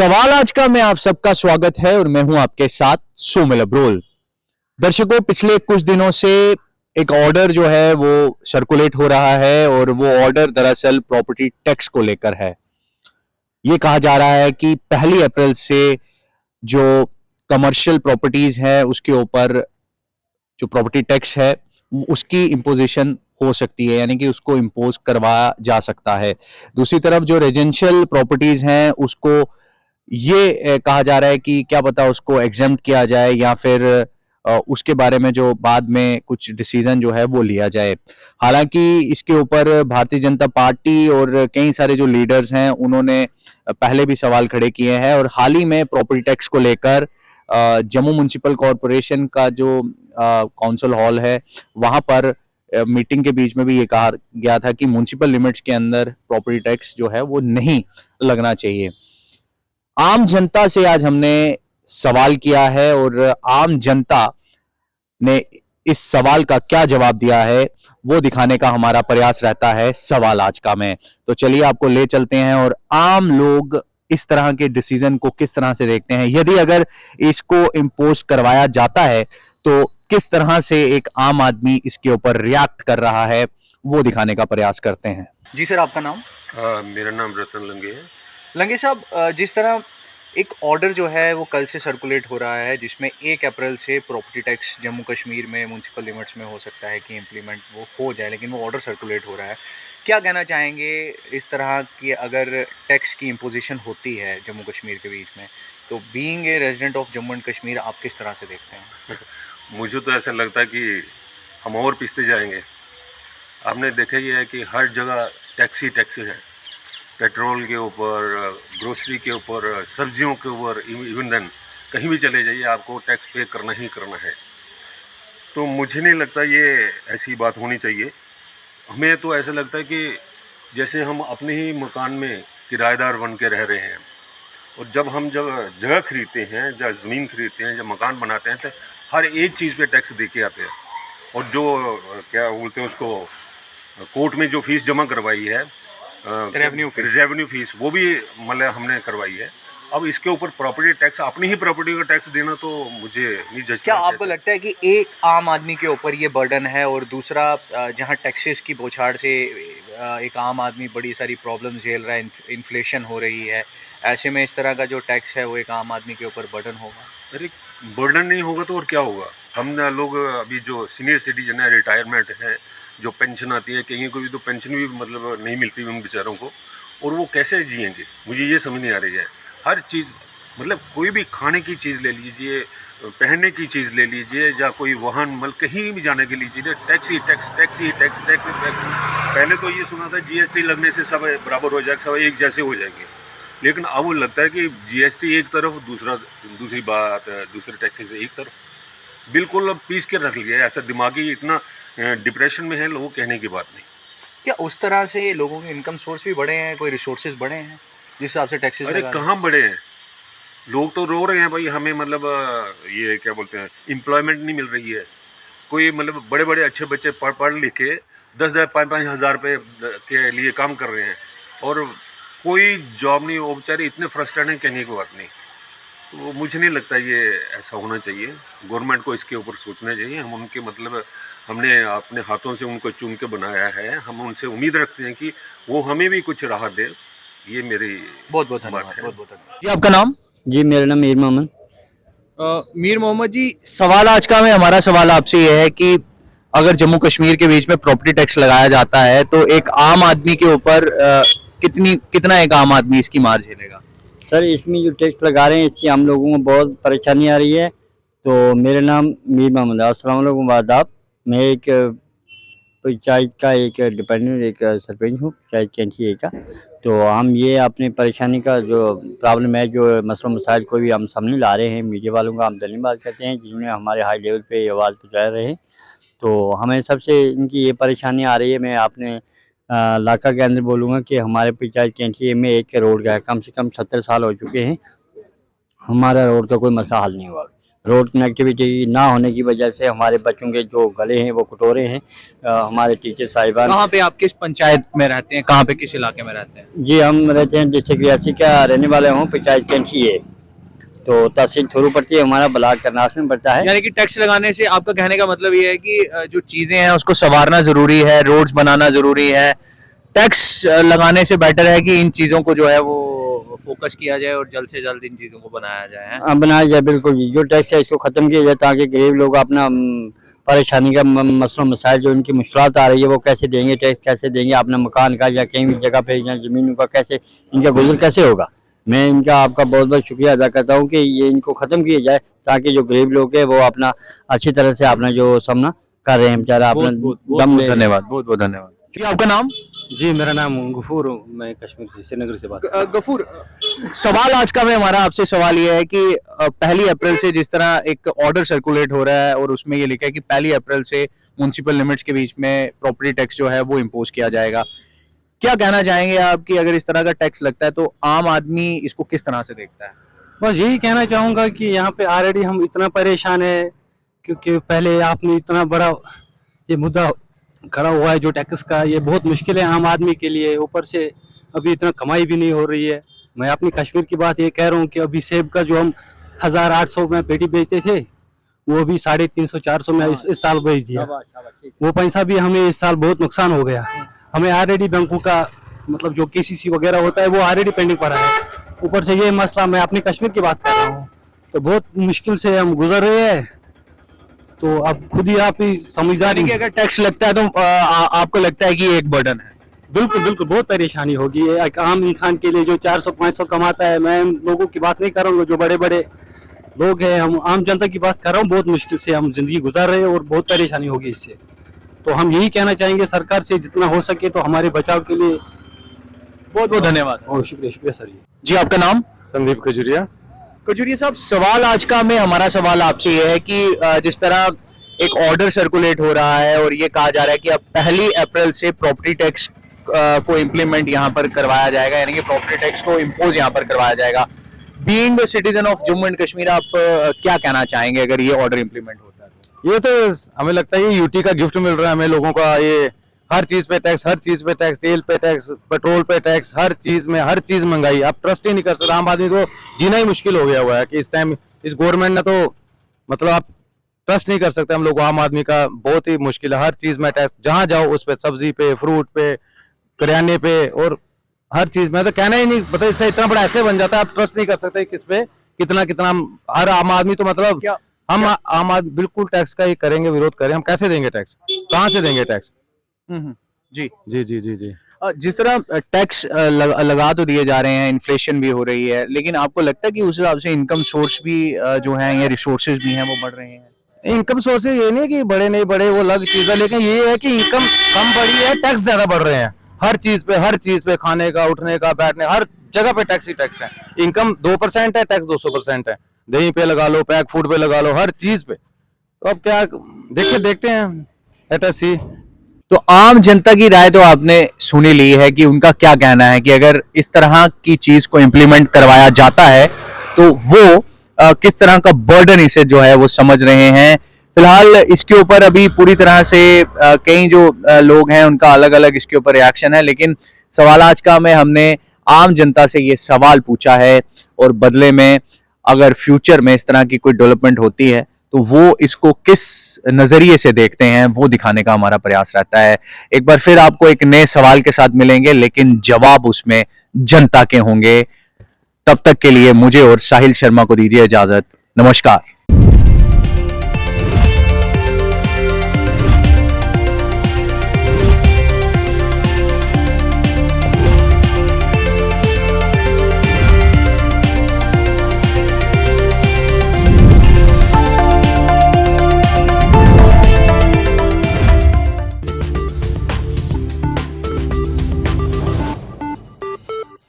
सवाल आज का में आप सबका स्वागत है और मैं हूं आपके साथ सोमिल अब्रोल। दर्शकों, पिछले कुछ दिनों से एक ऑर्डर जो है वो सर्कुलेट हो रहा है और वो ऑर्डर दरअसल प्रॉपर्टी टैक्स को लेकर है। ये कहा जा रहा है कि 1 अप्रैल से जो कमर्शियल प्रॉपर्टीज है उसके ऊपर जो प्रॉपर्टी टैक्स है उसकी इम्पोजिशन हो सकती है, यानी कि उसको इम्पोज करवाया जा सकता है। दूसरी तरफ जो रेजिडेंशियल प्रॉपर्टीज हैं उसको ये कहा जा रहा है कि क्या पता उसको एग्जेम्प्ट किया जाए या फिर उसके बारे में जो बाद में कुछ डिसीजन जो है वो लिया जाए। हालांकि इसके ऊपर भारतीय जनता पार्टी और कई सारे जो लीडर्स हैं उन्होंने पहले भी सवाल खड़े किए हैं और हाल ही में प्रॉपर्टी टैक्स को लेकर जम्मू म्युनिसिपल कॉरपोरेशन का जो काउंसिल हॉल है वहां पर मीटिंग के बीच में भी ये कहा गया था कि म्युनिसिपल लिमिट्स के अंदर प्रॉपर्टी टैक्स जो है वो नहीं लगना चाहिए। आम जनता से आज हमने सवाल किया है और आम जनता ने इस सवाल का क्या जवाब दिया है वो दिखाने का हमारा प्रयास रहता है सवाल आज का में। तो चलिए आपको ले चलते हैं और आम लोग इस तरह के डिसीजन को किस तरह से देखते हैं, यदि अगर इसको इम्पोज करवाया जाता है तो किस तरह से एक आम आदमी इसके ऊपर रिएक्ट कर रहा है वो दिखाने का प्रयास करते हैं। जी सर, आपका नाम? मेरा नाम रतन लंगे है। लंगे साहब, जिस तरह एक ऑर्डर जो है वो कल से सर्कुलेट हो रहा है जिसमें 1 अप्रैल से प्रॉपर्टी टैक्स जम्मू कश्मीर में म्युनिसिपल लिमिट्स में हो सकता है कि इम्प्लीमेंट वो हो जाए, लेकिन वो ऑर्डर सर्कुलेट हो रहा है। क्या कहना चाहेंगे इस तरह की अगर टैक्स की इम्पोजिशन होती है जम्मू कश्मीर के बीच में, तो being a resident of Jammu and Kashmir आप किस तरह से देखते हैं? मुझे तो ऐसा लगता है कि हम और पिसते जाएंगे। आपने देखा ही है कि हर जगह टैक्स ही टैक्स है, पेट्रोल के ऊपर, ग्रोसरी के ऊपर, सब्जियों के ऊपर, इवन देन कहीं भी चले जाइए आपको टैक्स पे करना ही करना है। तो मुझे नहीं लगता ये ऐसी बात होनी चाहिए। हमें तो ऐसा लगता है कि जैसे हम अपने ही मकान में किराएदार बन के रह रहे हैं और जब जगह खरीदते हैं, जब ज़मीन खरीदते हैं, जब मकान बनाते हैं तो हर एक चीज़ पे टैक्स दे के आते हैं। और जो क्या बोलते हैं उसको, कोर्ट में जो फीस जमा करवाई है, रेवेन्यू फीस, वो भी मतलब हमने करवाई है। अब इसके ऊपर प्रॉपर्टी टैक्स, अपनी ही प्रॉपर्टी का टैक्स देना तो मुझे नहीं जज। क्या आपको लगता है कि एक आम आदमी के ऊपर ये बर्डन है और दूसरा जहां टैक्सेस की बौछार से एक आम आदमी बड़ी सारी प्रॉब्लम झेल रहा है, इन्फ्लेशन हो रही है, ऐसे में इस तरह का जो टैक्स है वो एक आम आदमी के ऊपर बर्डन होगा? अरे बर्डन नहीं होगा तो और क्या होगा। हम लोग अभी जो सीनियर सिटीजन है, रिटायरमेंट है, जो पेंशन आती है, कहीं को भी तो पेंशन भी मतलब नहीं मिलती उन बेचारों को, और वो कैसे जिएंगे, मुझे ये समझ नहीं आ रही है। हर चीज़ मतलब कोई भी खाने की चीज़ ले लीजिए, पहनने की चीज़ ले लीजिए, या कोई वाहन मतलब कहीं भी जाने के लीजिए, टैक्स ही टैक्स, टैक्स ही टैक्स, टैक्स ही टैक्स। पहले तो ये सुना था जीएसटी लगने से सब बराबर हो जाएगा, सब एक जैसे हो जाएंगे, लेकिन अब वो लगता है कि जीएसटी एक तरफ, दूसरी बात दूसरे टैक्सेस एक तरफ, बिल्कुल अब पीस के रख लिया है। ऐसा दिमागी इतना डिप्रेशन में है लोग, कहने की बात नहीं। क्या उस तरह से लोगों के इनकम सोर्स भी बढ़े हैं, कोई रिसोर्सेज बढ़े हैं जिस हिसाब से टैक्सेस? अरे कहाँ बढ़े हैं, लोग तो रो रहे हैं भाई, हमें मतलब ये क्या बोलते हैं, एम्प्लॉयमेंट नहीं मिल रही है। कोई मतलब बड़े बड़े अच्छे बच्चे पढ़ लिख के 10-10, 5-5 हज़ार रुपये के लिए काम कर रहे हैं और कोई जॉब नहीं, वो बेचारे इतने फ्रस्ट्रेट हैं, कहने की बात नहीं। तो मुझे नहीं लगता ये ऐसा होना चाहिए। गवर्नमेंट को इसके ऊपर सोचना चाहिए। हम उनके मतलब हमने अपने हाथों से उनको चुन के बनाया है, हम उनसे उम्मीद रखते हैं कि वो हमें भी कुछ राहत दे। ये मेरी बहुत बहुत बात धन्यवाद, है। बहुत बहुत धन्यवाद। जी, आपका नाम? जी, मेरा नाम मीर मोहम्मद। मीर मोहम्मद जी, सवाल आज का में हमारा सवाल आपसे ये है कि अगर जम्मू कश्मीर के बीच में प्रॉपर्टी टैक्स लगाया जाता है तो एक आम आदमी के ऊपर कितना एक आम आदमी इसकी मार झेलेगा? सर, इसमें जो टैक्स लगा रहे हैं इसकी हम लोगों को बहुत परेशानी आ रही है। तो मेरा नाम मीर मोहम्मद है। अस्सलाम वालेकुम, आदाब। मैं एक पंचायत का एक डिपेंडेंट, एक सरपंच हूँ पंचायत कैंची का। तो हम ये अपनी परेशानी का जो प्रॉब्लम है, जो मसला मसाइल को भी हम सामने ला रहे हैं, मीडिया वालों का हम धन्यवाद करते हैं जिन्होंने हमारे हाई लेवल पे आवाज़ पहुँचा रहे हैं। तो हमें सबसे इनकी ये परेशानी आ रही है। मैं अपने इलाका के अंदर बोलूँगा कि हमारे पंचायत कैंची में एक रोड का है, कम से कम 70 साल हो चुके हैं, हमारा रोड का कोई मसला हल नहीं हुआ। रोड कनेक्टिविटी ना होने की वजह से हमारे बच्चों के जो गले हैं वो कटोरे हैं। हमारे टीचर साहिबान, कहाँ पे आप किस पंचायत में रहते हैं, कहाँ पे किस इलाके में रहते हैं? जी हम रहते हैं डिस्ट्रिक्ट रियासी का रहने वाले हूँ, पंचायत कैंची है, तो तहसील थोरू पड़ती है, हमारा ब्लॉक करनास में पड़ता है। यानी कि टैक्स लगाने से आपका कहने का मतलब ये है कि जो चीजें हैं उसको संवारना जरूरी है, रोड्स बनाना जरूरी है। टैक्स लगाने से बेटर है कि इन चीजों को जो है वो फोकस किया जाए और जल्द से जल्द इन चीजों को बनाया जाए, है? बनाया जाए, बिल्कुल जी। जो टैक्स है इसको ख़त्म किया जाए ताकि गरीब लोग अपना परेशानी का मसला मसाइल जो इनकी मुश्किलात आ रही है वो कैसे देंगे, टैक्स कैसे देंगे, अपना मकान का या कहीं भी जगह पे या ज़मीन का कैसे इनका गुजर कैसे होगा। मैं इनका आपका बहुत बहुत शुक्रिया अदा करता हूँ कि ये इनको ख़त्म किया जाए ताकि जो गरीब लोग हैं वो अपना अच्छी तरह से अपना जो सामना कर रहे हैं बेचारा अपना दम ले। धन्यवाद, बहुत बहुत धन्यवाद जी। आपका नाम? जी मेरा नाम गफूर हूँ, मैं कश्मीर से श्रीनगर से बात। गफूर, सवाल आज का मैं हमारा आपसे सवाल ये है कि 1 अप्रैल से जिस तरह एक ऑर्डर सर्कुलेट हो रहा है और उसमें ये लिखा है कि 1 अप्रैल से म्युनिसिपल लिमिट्स के बीच में प्रॉपर्टी टैक्स जो है वो इम्पोज किया जाएगा, क्या कहना चाहेंगे आप कि अगर इस तरह का टैक्स लगता है तो आम आदमी इसको किस तरह से देखता है? बस यही कहना चाहूँगा कि यहाँ पे ऑलरेडी हम इतना परेशान है क्योंकि पहले आपने इतना बड़ा ये मुद्दा खड़ा हुआ है जो टैक्स का, ये बहुत मुश्किल है आम आदमी के लिए। ऊपर से अभी इतना कमाई भी नहीं हो रही है। मैं अपनी कश्मीर की बात ये कह रहा हूँ कि अभी सेब का जो हम 1800 में पेटी बेचते थे वो भी 350-400 में इस साल बेच दिया। वो पैसा भी हमें इस साल बहुत नुकसान हो गया। हमें ऑलरेडी बैंकों का मतलब जो KCC वगैरह होता है वो ऑलरेडी पेंडिंग पड़ा है। ऊपर से ये मसला, मैं अपनी कश्मीर की बात कर रहा हूँ, तो बहुत मुश्किल से हम गुजर रहे हैं। तो अब खुद ही आप ही समझदार यानी कि अगर टैक्स लगता है तो आपको लगता है कि ये एक बर्डन है? बिल्कुल बिल्कुल बहुत परेशानी होगी एक आम इंसान के लिए जो 400-500 कमाता है। मैं उन लोगों की बात नहीं कर रहा हूँ जो बड़े बड़े लोग हैं, हम आम जनता की बात कर रहा हूँ। बहुत मुश्किल से हम जिंदगी गुजार रहे हैं और बहुत परेशानी होगी इससे। तो हम यही कहना चाहेंगे सरकार से जितना हो सके तो हमारे बचाव के लिए। बहुत बहुत धन्यवाद। और शुक्रिया शुक्रिया सर जी। आपका नाम? संदीप खजूरिया। कजूरिया साहब, सवाल आज का में हमारा सवाल आपसे ये है कि जिस तरह एक ऑर्डर सर्कुलेट हो रहा है और ये कहा जा रहा है कि अब 1 अप्रैल से प्रॉपर्टी टैक्स को इम्प्लीमेंट यहाँ पर करवाया जाएगा, यानी कि प्रॉपर्टी टैक्स को इम्पोज यहाँ पर करवाया जाएगा। Being citizen of Jammu and Kashmir, आप क्या कहना चाहेंगे अगर ये ऑर्डर इम्प्लीमेंट होता है? ये तो हमें लगता है ये यूटी का गिफ्ट मिल रहा है हमें लोगों का। ये हर चीज पे टैक्स, हर चीज पे टैक्स, तेल पे टैक्स, पेट्रोल पे टैक्स, हर चीज में हर चीज महंगाई। आप ट्रस्ट ही नहीं कर सकते, आम आदमी को जीना ही मुश्किल हो गया हुआ है कि इस टाइम इस गवर्नमेंट ने तो मतलब आप ट्रस्ट नहीं कर सकते। हम लोग आम आदमी का बहुत ही मुश्किल है। हर चीज में टैक्स, जहाँ जाओ उस पे, सब्जी पे, फ्रूट पे, करियाने पे और हर चीज में। तो कहना ही नहीं पता, इससे इतना बड़ा ऐसे बन जाता है आप ट्रस्ट नहीं कर सकते किस पे कितना कितना। हर आम आदमी तो मतलब हम आम आदमी बिल्कुल टैक्स का ही करेंगे, विरोध करें। हम कैसे देंगे टैक्स, कहाँ से देंगे टैक्स? जी जी जी जी जी। जिस तरह टैक्स लगा तो दिए जा रहे हैं, इन्फ्लेशन भी हो रही है, लेकिन आपको लगता है कि उस हिसाब से इनकम सोर्स भी जो है या रिसोर्सेज भी हैं वो बढ़ रहे हैं? इनकम सोर्सेज ये नहीं कि बड़े नहीं बड़े, वो अलग चीज है, लेकिन ये है कि इनकम कम बढ़ी है, टैक्स ज्यादा बढ़ रहे हैं। हर चीज पे, खाने का, उठने का, बैठने, हर जगह पे टैक्स ही टैक्स है। इनकम 2% है, टैक्स 200% है। दही पे लगा लो, पैक फूड पे लगा लो, हर चीज पे। तो अब क्या देखते हैं, लेट अस सी। तो आम जनता की राय तो आपने सुनी ली है कि उनका क्या कहना है कि अगर इस तरह की चीज को इम्प्लीमेंट करवाया जाता है तो वो किस तरह का बर्डन इसे जो है वो समझ रहे हैं। फिलहाल इसके ऊपर अभी पूरी तरह से कई जो लोग हैं उनका अलग अलग इसके ऊपर रिएक्शन है, लेकिन सवाल आज का में हमने आम जनता से ये सवाल पूछा है और बदले में अगर फ्यूचर में इस तरह की कोई डेवलपमेंट होती है तो वो इसको किस नजरिए से देखते हैं वो दिखाने का हमारा प्रयास रहता है। एक बार फिर आपको एक नए सवाल के साथ मिलेंगे, लेकिन जवाब उसमें जनता के होंगे। तब तक के लिए मुझे और साहिल शर्मा को दीजिए इजाजत। नमस्कार।